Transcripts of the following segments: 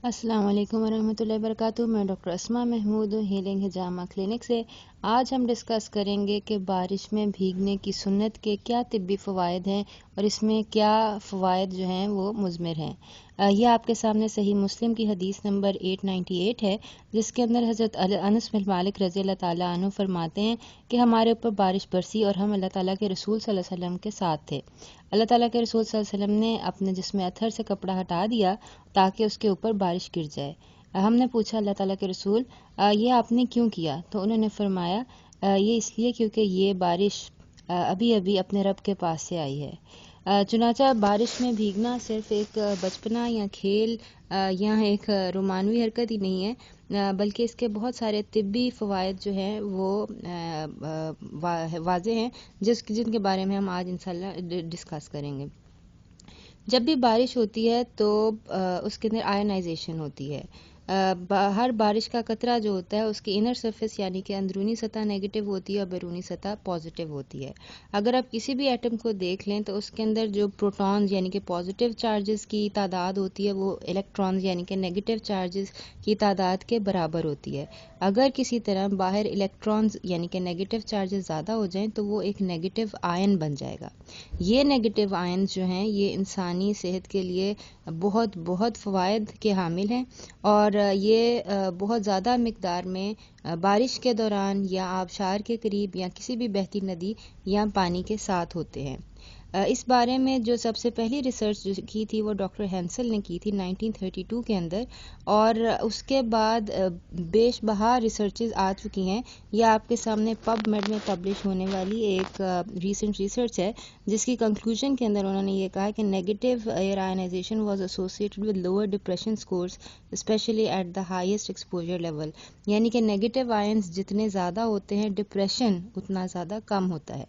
अस्सलाम वालेकुम वरहमतुल्लाहि वबरकातुहू। मैं डॉक्टर अस्मा महमूद हूँ हीलिंग हिजामा क्लिनिक से। आज हम डिस्कस करेंगे कि बारिश में भीगने की सुन्नत के क्या तिब्बी फ़वाइद हैं और इसमें क्या फ़वाइद जो हैं वो मुज़मिर हैं। यह आपके सामने सही मुस्लिम की हदीस नंबर 898 है, जिसके अंदर हज़रत अनस बिन मालिक रज़ी अल्लाह ताला अन्हु फरमाते हैं कि हमारे ऊपर बारिश बरसी और हम अल्लाह ताला के रसूल सल्लल्लाहु अलैहि वसल्लम के साथ थे। अल्लाह ताला के रसूल सल्लल्लाहु अलैहि वसल्लम ने अपने जिस्म अतहर से कपड़ा हटा दिया ताकि उसके ऊपर बारिश गिर जाए। हमने पूछा अल्लाह ताला के रसूल, ये आपने क्यों किया? तो उन्होंने फरमाया, ये इसलिए क्योंकि ये बारिश अभी अभी अपने रब के पास से आई है। चुनाचा बारिश में भीगना सिर्फ एक बचपना या खेल या एक रोमानवी हरकत ही नहीं है, बल्कि इसके बहुत सारे तिब्बी फ़वाइद जो हैं वो वाज़े हैं, जिनके बारे में हम आज इंशाल्लाह डिस्कस करेंगे। जब भी बारिश होती है तो उसके अंदर आयनाइजेशन होती है। हर बारिश का कतरा जो होता है उसकी इनर सरफेस यानी कि अंदरूनी सतह नेगेटिव होती है और बैरूनी सतह पॉजिटिव होती है। अगर आप किसी भी एटम को देख लें तो उसके अंदर जो प्रोटॉन्स यानी कि पॉजिटिव चार्जेस की तादाद होती है वो इलेक्ट्रॉन्स यानी कि नेगेटिव चार्जेस की तादाद के बराबर होती है। अगर किसी तरह बाहर इलेक्ट्रॉन्स यानी कि नेगेटिव चार्जेस ज़्यादा हो जाएं तो वो एक नेगेटिव आयन बन जाएगा। ये नेगेटिव आयन्स जो हैं ये इंसानी सेहत के लिए बहुत बहुत फ़वाइद के हामिल हैं और ये बहुत ज़्यादा मिक़दार में बारिश के दौरान या आबशार के करीब या किसी भी बहती नदी या पानी के साथ होते हैं। इस बारे में जो सबसे पहली रिसर्च जो की थी वो डॉक्टर हैंसल ने की थी 1932 के अंदर, और उसके बाद बेशबहा रिसर्चेस आ चुकी हैं। यह आपके सामने पबमेड में पब्लिश होने वाली एक रीसेंट रिसर्च है, जिसकी कंक्लूजन के अंदर उन्होंने ये कहा कि negative air ionization was associated with lower depression scores especially at the highest exposure level. यानी कि नेगेटिव आयंस जितने ज़्यादा होते हैं डिप्रेशन उतना ज़्यादा कम होता है।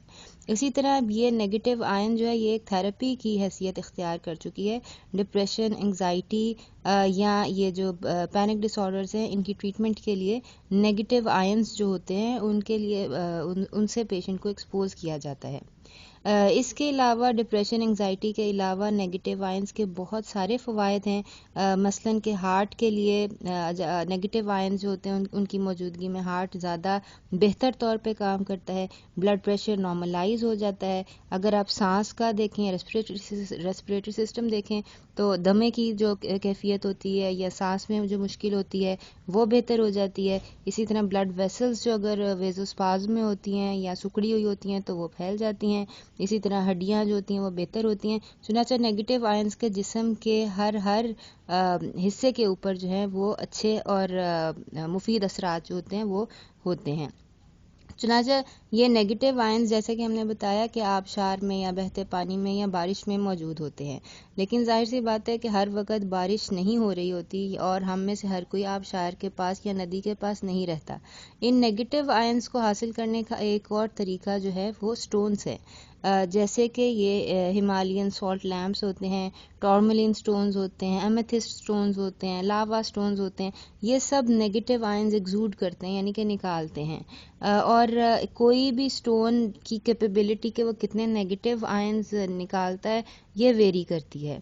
इसी तरह ये नेगेटिव आयन जो है ये एक थेरेपी की हैसियत इख्तियार कर चुकी है। डिप्रेशन, एंग्जाइटी या ये जो पैनिक डिसऑर्डर्स हैं इनकी ट्रीटमेंट के लिए नेगेटिव आयंस जो होते हैं उनके लिए उनसे पेशेंट को एक्सपोज किया जाता है। इसके अलावा डिप्रेशन एंग्जाइटी के अलावा नेगेटिव आयंस के बहुत सारे फ़वाइद हैं। मसलन कि हार्ट के लिए नेगेटिव आयंस जो होते हैं उनकी मौजूदगी में हार्ट ज़्यादा बेहतर तौर पे काम करता है, ब्लड प्रेशर नॉर्मलाइज हो जाता है। अगर आप सांस का देखें, रेस्पिरेटरी सिस्टम देखें तो दमे की जो कैफियत होती है या सांस में जो मुश्किल होती है वो बेहतर हो जाती है। इसी तरह ब्लड वेसल्स जो अगर वेजोस्पाज्म में होती हैं या सिकुड़ी हुई होती हैं तो वो फैल जाती हैं। इसी तरह हड्डियां जो होती हैं वो बेहतर होती हैं। चुनांचे नेगेटिव आयंस के जिस्म के हर हिस्से के ऊपर जो है वो अच्छे और मुफीद असरात जो होते हैं वो होते हैं। चुनांचे ये नेगेटिव आयंस जैसे कि हमने बताया कि आबशार में या बहते पानी में या बारिश में मौजूद होते हैं, लेकिन जाहिर सी बात है कि हर वक्त बारिश नहीं हो रही होती और हम में से हर कोई आबशार के पास या नदी के पास नहीं रहता। इन नेगेटिव आयंस को हासिल करने का एक और तरीका जो है वो स्टोन्स है। जैसे कि ये हिमालयन सॉल्ट लैम्प्स होते हैं, टॉर्मलिन स्टोन्स होते हैं, एमेथिस्ट स्टोन्स होते हैं, लावा स्टोन्स होते हैं, ये सब नेगेटिव आयंस एक्सूड करते हैं यानी कि निकालते हैं। और कोई भी स्टोन की कैपेबिलिटी के वो कितने नेगेटिव आयंस निकालता है ये वेरी करती है।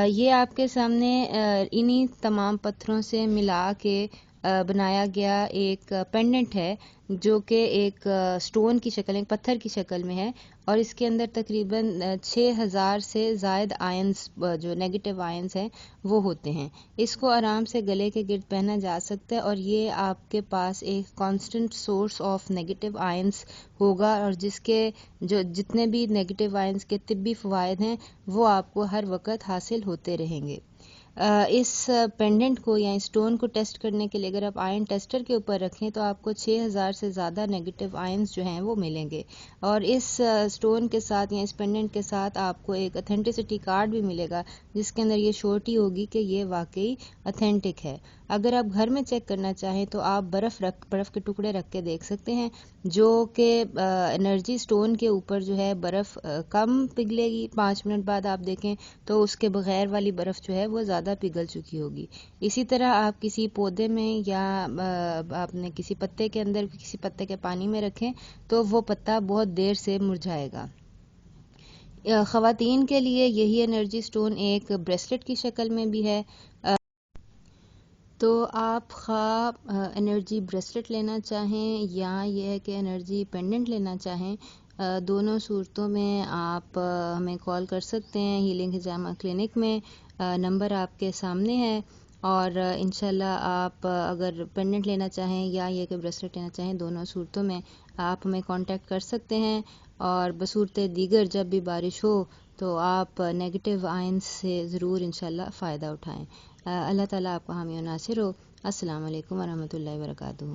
ये आपके सामने इन्हीं तमाम पत्थरों से मिला के बनाया गया एक पेंडेंट है जो कि एक स्टोन की शक्ल, एक पत्थर की शक्ल में है, और इसके अंदर तकरीबन 6000 से ज़ायद आयंस जो नेगेटिव आयंस हैं वो होते हैं। इसको आराम से गले के गिर्द पहना जा सकता है और ये आपके पास एक constant source of negative ions होगा, और जिसके जो जितने भी नेगेटिव आयंस के तिब्बी फ़वाइद हैं वो आपको हर वक्त हासिल होते रहेंगे। इस पेंडेंट को या स्टोन को टेस्ट करने के लिए अगर आप आयन टेस्टर के ऊपर रखें तो आपको 6000 से ज़्यादा नेगेटिव आयंस जो हैं वो मिलेंगे, और इस स्टोन के साथ या इस पेंडेंट के साथ आपको एक ऑथेंटिसिटी कार्ड भी मिलेगा जिसके अंदर ये श्योरिटी होगी कि ये वाकई ऑथेंटिक है। अगर आप घर में चेक करना चाहें तो आप बर्फ़ के टुकड़े रख के देख सकते हैं, जो कि एनर्जी स्टोन के ऊपर जो है बर्फ़ कम पिघलेगी। 5 मिनट बाद आप देखें तो उसके बगैर वाली बर्फ़ जो है वो ज़्यादा पिघल चुकी होगी। इसी तरह आप किसी पौधे में या आपने किसी पत्ते के अंदर किसी पत्ते के पानी में रखें तो वो पत्ता बहुत देर से मुरझाएगा। ख़वातीन के लिए यही एनर्जी स्टोन एक ब्रेसलेट की शक्ल में भी है। تو آپ خواہ انرجی بریسلٹ لینا چاہیں یا یہ ہے کہ انرجی پینڈنٹ لینا چاہیں، دونوں صورتوں میں آپ ہمیں کال کر سکتے ہیں ہیلنگ ہجامہ کلینک میں. نمبر آپ کے سامنے ہے، اور انشاءاللہ آپ اگر پینڈنٹ لینا چاہیں یا یہ کہ بریسلٹ لینا چاہیں، دونوں صورتوں میں آپ ہمیں کانٹیکٹ کر سکتے ہیں. اور بصورت دیگر جب بھی بارش ہو تو آپ نیگیٹو آئنز سے ضرور انشاءاللہ فائدہ اٹھائیں. اللہ تعالیٰ آپ کا حامی و ناصر ہو. السلام علیکم ورحمۃ اللہ وبرکاتہ.